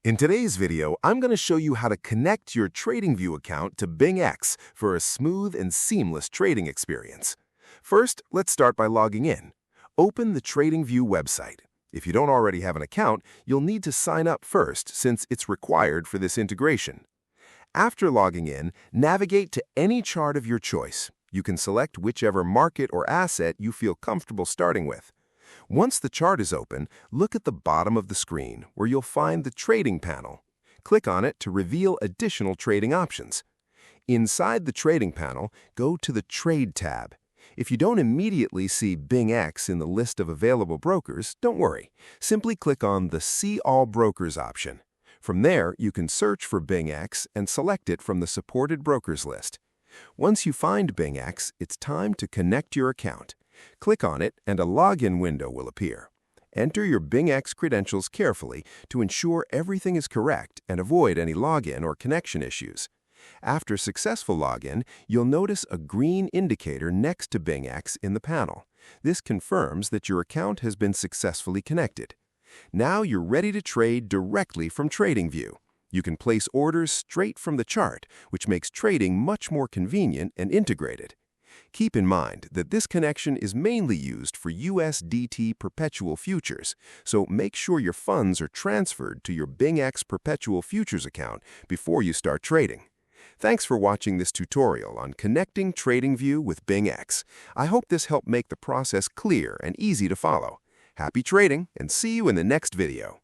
In today's video, I'm going to show you how to connect your TradingView account to BingX for a smooth and seamless trading experience. First, let's start by logging in. Open the TradingView website. If you don't already have an account, you'll need to sign up first since it's required for this integration. After logging in, navigate to any chart of your choice. You can select whichever market or asset you feel comfortable starting with. Once the chart is open, look at the bottom of the screen where you'll find the Trading panel. Click on it to reveal additional trading options. Inside the Trading panel, go to the Trade tab. If you don't immediately see BingX in the list of available brokers, don't worry. Simply click on the See All Brokers option. From there, you can search for BingX and select it from the supported brokers list. Once you find BingX, it's time to connect your account. Click on it and a login window will appear. Enter your BingX credentials carefully to ensure everything is correct and avoid any login or connection issues. After successful login, you'll notice a green indicator next to BingX in the panel. This confirms that your account has been successfully connected. Now you're ready to trade directly from TradingView. You can place orders straight from the chart, which makes trading much more convenient and integrated. Keep in mind that this connection is mainly used for USDT perpetual futures, so make sure your funds are transferred to your BingX perpetual futures account before you start trading. Thanks for watching this tutorial on connecting TradingView with BingX. I hope this helped make the process clear and easy to follow. Happy trading, and see you in the next video.